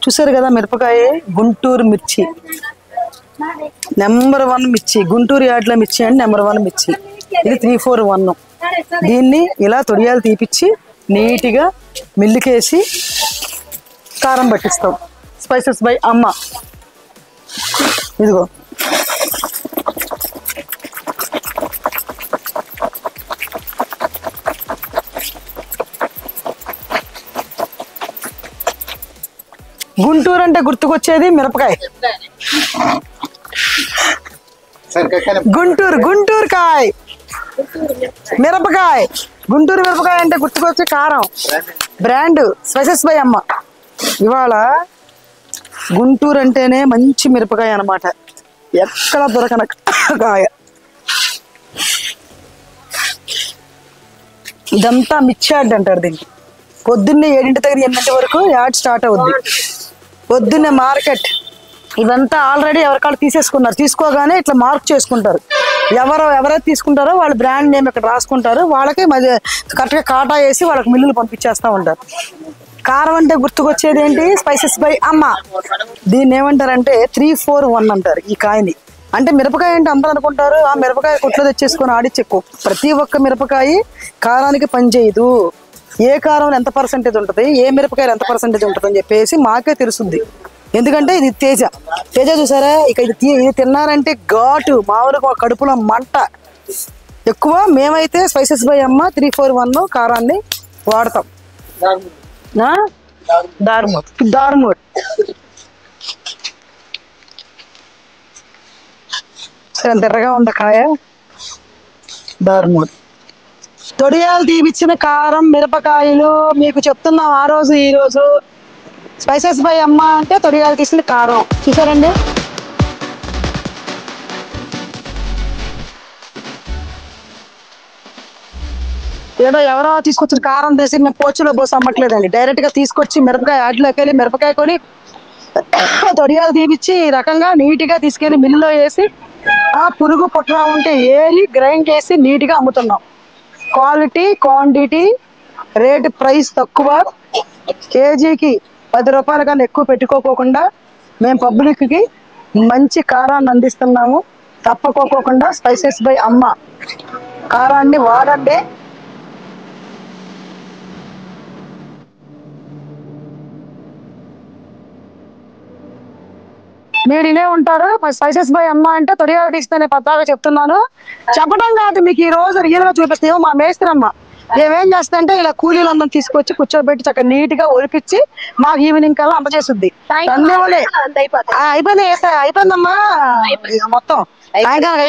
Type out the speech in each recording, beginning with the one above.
చూసారు కదా మిరపకాయ, గుంటూరు మిర్చి నెంబర్ 1 మిర్చి, గుంటూరు యార్డ్ల మిర్చి అంటే నెంబర్ 1 మిర్చి. ఇది 341. దీన్ని ఇలా తొడియాలు తీపిచ్చి నీట్గా మిల్లుకేసి కారం పట్టిస్తాం. స్పైసెస్ బై అమ్మ. ఇదిగో గుంటూరు అంటే గుర్తుకొచ్చేది మిరపకాయ. గుంటూరు కాయ మిరపకాయ. గుంటూరు మిరపకాయ అంటే గుర్తుకొచ్చే కారం బ్రాండ్ స్పైసెస్ బై అమ్మ. ఇవాళ గుంటూరు అంటేనే మంచి మిరపకాయ అన్నమాట, ఎక్కడ దొరకన కాయ. ఇదంతా మిర్చి యార్డ్ అంటారు దీన్ని. పొద్దున్నే 7 దగ్గర 8 వరకు యాడ్ స్టార్ట్ అవుద్ది. పొద్దున్నే మార్కెట్. ఇవంతా ఆల్రెడీ ఎవరికాళ్ళు తీసేసుకున్నారు. తీసుకోగానే ఇట్లా మార్క్ చేసుకుంటారు. ఎవరైతే తీసుకుంటారో వాళ్ళ బ్రాండ్ నేమ్ ఇక్కడ రాసుకుంటారు. వాళ్ళకి మధ్య కరెక్ట్గా కాటా వేసి వాళ్ళకి మిల్లులు పంపించేస్తూ ఉంటారు. కారం అంటే గుర్తుకొచ్చేది ఏంటి? స్పైసెస్ బై అమ్మ. దీన్ని ఏమంటారంటే 341 అంటారు ఈ కాయని. అంటే మిరపకాయ అంటే అందరూ అనుకుంటారు ఆ మిరపకాయ కొట్లో తెచ్చేసుకొని ఆడిచ్చెక్కు. ప్రతి ఒక్క మిరపకాయ కారానికి పనిచేయదు. ఏ కారంలో ఎంత పర్సెంటేజ్ ఉంటుంది, ఏ మిరపకాయలు ఎంత పర్సెంటేజ్ ఉంటుంది అని చెప్పేసి మాకే తెలుస్తుంది. ఎందుకంటే ఇది తేజ చూసారా, ఇక ఇది తిన్నారంటే ఘాటు, మామూలుగా కడుపులో మంట ఎక్కువ. మేమైతే స్పైసెస్ బై అమ్మ 341 కారాన్ని వాడతాం. దారుమూడ్ సరే, ఎర్రగా ఉందా కాయ. దారుమూడ్ తొడియాలు తీపిచ్చిన కారం మిరపకాయలు మీకు చెప్తున్నాం. ఆ రోజు ఈ రోజు స్పైసెస్ బై అమ్మ అంటే తొడియాలు తీసిన కారం. చూసారండి, ఏదో ఎవరో తీసుకొచ్చిన కారం తీసి మేము పోచులో పోసి అమ్మట్లేదండి. డైరెక్ట్ గా తీసుకొచ్చి మిరపకాయ యాడ్లోకి వెళ్ళి మిరపకాయ కొని తొడియాలు తీపిచ్చి ఈ రకంగా నీట్ గా తీసుకెళ్లి మిల్లులో వేసి ఆ పురుగు పుట్రా ఉంటే ఏరి గ్రైండ్ చేసి నీట్ గా అమ్ముతున్నాం. క్వాలిటీ, క్వాంటిటీ, రేటు, ప్రైస్ తక్కువ. కేజీకి 10 రూపాయల కన్నా ఎక్కువ పెట్టుకోకుండా మేము పబ్లిక్కి మంచి కారాన్ని అందిస్తున్నాము. తప్పకోకుండా స్పైసెస్ బై అమ్మ కారాన్ని వాడండి. మీరు ఇనే ఉంటారు. స్పైసెస్ బై అమ్మ అంటే తొడియాలు తీస్తేనే పద్దాగా చెప్తున్నాను. చెప్పడం కాదు, మీకు ఈ రోజు రియల్ గా చూపిస్తాము. మా మేస్త్రమ్మ మేమేం చేస్తాంటే ఇలా కూలీలందరం తీసుకొచ్చి కూర్చోబెట్టి చక్కగా నీట్ గా ఒలిపించి మాకు ఈవినింగ్ కల్లా అందజేస్తుంది. అయిపోయిందమ్మా మొత్తం. సాయంకాలం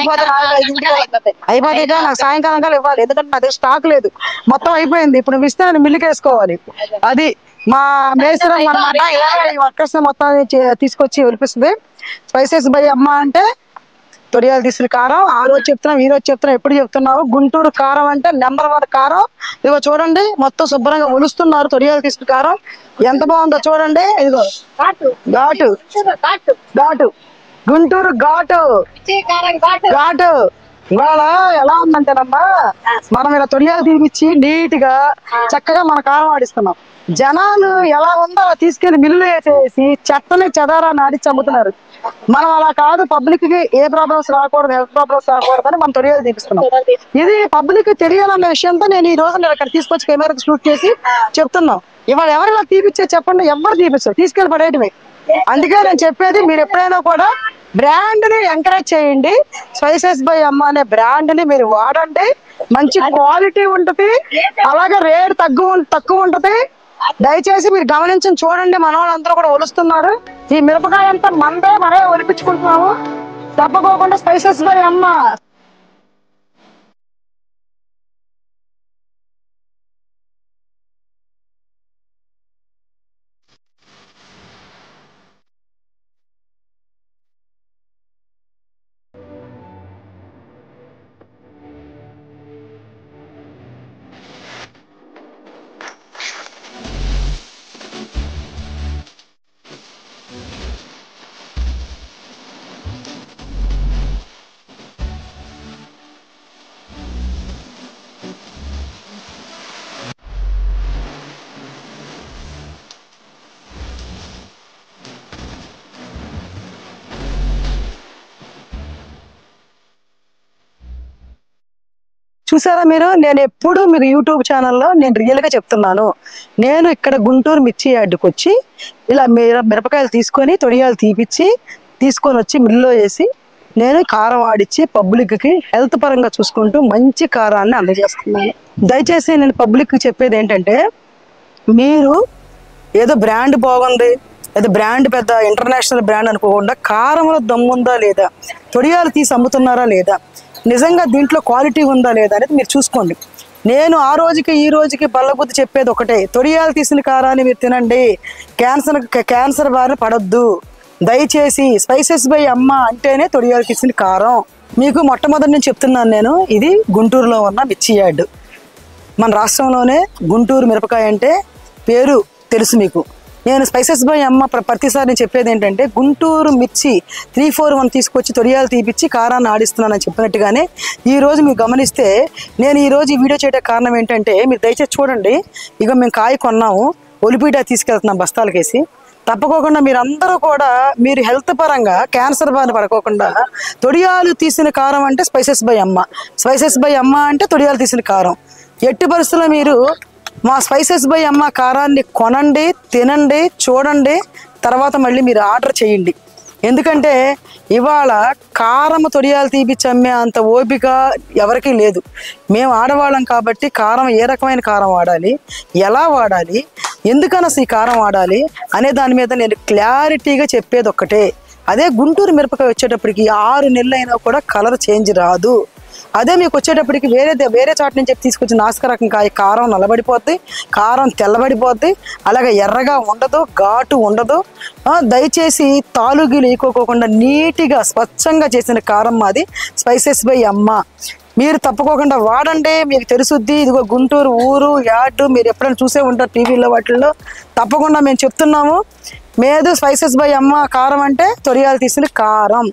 అయిపోతే నాకు సాయంకాలం కల్లా ఇవ్వాలి. ఎందుకంటే నా దగ్గర స్టాక్ లేదు, మొత్తం అయిపోయింది. ఇప్పుడు నువ్వు ఇస్తే నేను మిల్లుకి వేసుకోవాలి. అది మా మేస్త్రమ్మ అన్నమాట. ఇలా ఈ వర్కర్స్ మొత్తం తీసుకొచ్చి ఒలిపిస్తుంది. స్పైసెస్ బై అమ్మ అంటే తొడియాలు తీసిన కారం. ఆ రోజు చెప్తున్నాం, ఈ రోజు చెప్తున్నాం, ఎప్పుడు చెప్తున్నావు. గుంటూరు కారం అంటే నెంబర్ 1 కారం. ఇదిగో చూడండి, మొత్తం శుభ్రంగా ఒలుస్తున్నారు. తొడియాలు తీసిన కారం ఎంత బాగుందో చూడండి. ఇదిగో ఘాటు గుంటూరు ఘాటు. ఇవాళ ఎలా ఉందంటేనమ్మా, మనం ఇలా తొడియాలు తీపిచ్చి నీట్ గా చక్కగా మన కారం ఆడిస్తున్నాం. జనాలు ఎలా ఉందో అలా తీసుకెళ్లి మిల్లు వేసేసి చెత్తని చెదారాన్ని ఆడిచ్చి అమ్ముతున్నారు. మనం అలా కాదు. పబ్లిక్ కి ఏ ప్రాబ్లమ్స్ రాకూడదు, హెల్త్ ప్రాబ్లమ్స్ రాకూడదు అని మనం తొడియాలు తీపిస్తున్నాం. ఇది పబ్లిక్ తెలియాలన్న విషయంతో నేను ఈ రోజు నేను అక్కడ తీసుకొచ్చి కెమెరాకి షూట్ చేసి చెప్తున్నాం. ఇవాళ ఎవరు ఇలా తీపిచ్చే చెప్పండి, ఎవరు తీపిస్తారు, తీసుకెళ్ళి పడేయటమే. అందుకే నేను చెప్పేది, మీరు ఎప్పుడైనా కూడా బ్రాండ్ ని ఎంకరేజ్ చేయండి. స్పైసెస్ బై అమ్మ అనే బ్రాండ్ ని మీరు వాడండి. మంచి క్వాలిటీ ఉంటది, అలాగే రేట్ తక్కువ ఉంటది. దయచేసి మీరు గమనించి చూడండి. మన వాళ్ళందరూ కూడా ఒలుస్తున్నారు. ఈ మిరపకాయ అంతా మనమే ఒలిపించుకుంటున్నాము. తప్పకోకుండా స్పైసెస్ బై అమ్మ. చూసారా మీరు? నేను ఎప్పుడు మీకు యూట్యూబ్ ఛానల్లో నేను రియల్గా చెప్తున్నాను. నేను ఇక్కడ గుంటూరు మిర్చి యార్డుకి వచ్చి ఇలా మిరపకాయలు తీసుకొని తొడియాలు తీసుకొని వచ్చి మిల్లో వేసి నేను కారం ఆడిచ్చి పబ్లిక్కి హెల్త్ పరంగా చూసుకుంటూ మంచి కారాన్ని అందజేస్తున్నాను. దయచేసి నేను పబ్లిక్కి చెప్పేది ఏంటంటే, మీరు ఏదో బ్రాండ్ బాగుంది, ఏదో బ్రాండ్ పెద్ద ఇంటర్నేషనల్ బ్రాండ్ అనుకోకుండా కారంలో దమ్ముందా లేదా, తొడియాలు తీసి అమ్ముతున్నారా లేదా, నిజంగా దీంట్లో క్వాలిటీ ఉందా లేదా అనేది మీరు చూసుకోండి. నేను ఆ రోజుకి ఈ రోజుకి బల్లగుద్ది చెప్పేది ఒకటే, తొడియాలు తీసిన కారాన్ని మీరు తినండి, క్యాన్సర్ బారిన పడొద్దు. దయచేసి స్పైసెస్ బై అమ్మ అంటేనే తొడియాలు తీసిన కారం. మీకు మొట్టమొదటి నుంచి చెప్తున్నాను నేను, ఇది గుంటూరులో ఉన్న మిర్చి యార్డు. మన రాష్ట్రంలోనే గుంటూరు మిరపకాయ అంటే పేరు తెలుసు మీకు. నేను స్పైసెస్ బై అమ్మ ప్రతిసారి నేను చెప్పేది ఏంటంటే, గుంటూరు మిర్చి 341 తీసుకొచ్చి తొడియాలు తీపిచ్చి కారాన్ని ఆడిస్తున్నానని చెప్పినట్టుగానే ఈరోజు మీరు గమనిస్తే నేను ఈరోజు ఈ వీడియో చేయడానికి కారణం ఏంటంటే, మీరు దయచేసి చూడండి. ఇక మేము కాయ కొన్నాము, ఒలిపీట తీసుకెళ్తున్నాం బస్తాలకేసి. తప్పకోకుండా మీరందరూ కూడా మీరు హెల్త్ పరంగా క్యాన్సర్ బారిన పడుకోకుండా తొడియాలు తీసిన కారం అంటే స్పైసెస్ బై అమ్మ, స్పైసెస్ బై అమ్మ అంటే తొడియాలు తీసిన కారం. ఎట్టి పరిస్థితుల్లో మీరు మా స్పైసెస్ బై అమ్మ కారాన్ని కొనండి, తినండి, చూడండి, తర్వాత మళ్ళీ మీరు ఆర్డర్ చేయండి. ఎందుకంటే ఇవాళ కారం తొడియాలు తీపిచ్చి అమ్మే అంత ఓపిక ఎవరికీ లేదు. మేము ఆడవాళ్ళం కాబట్టి కారం ఏ రకమైన కారం వాడాలి, ఎలా వాడాలి, ఎందుకని అసలు ఈ కారం వాడాలి అనే దాని మీద నేను క్లారిటీగా చెప్పేది ఒక్కటే. అదే గుంటూరు మిరపకాయ వచ్చేటప్పటికి 6 నెలలు అయినా కూడా కలర్ చేంజ్ రాదు. అదే మీకు వచ్చేటప్పటికి వేరే చాటు నుంచి తీసుకొచ్చి నాసికరకం కాయ కారం నల్లబడిపోద్ది, కారం తెల్లబడిపోద్ది, అలాగే ఎర్రగా ఉండదు, ఘాటు ఉండదు. దయచేసి తాలుగీలు వేయకోకుండా నీట్గా స్వచ్ఛంగా చేసిన కారం మాది స్పైసెస్ బై అమ్మ. మీరు తప్పకోకుండా వాడండి, మీకు తెలుసుద్ది. ఇదిగో గుంటూరు ఊరు యార్డు మీరు ఎప్పుడైనా చూసే ఉంటారు టీవీలో వాటిల్లో. తప్పకుండా మేము చెప్తున్నాము, మేదు స్పైసెస్ బై అమ్మ కారం అంటే తొడియాలు తీసిన కారం.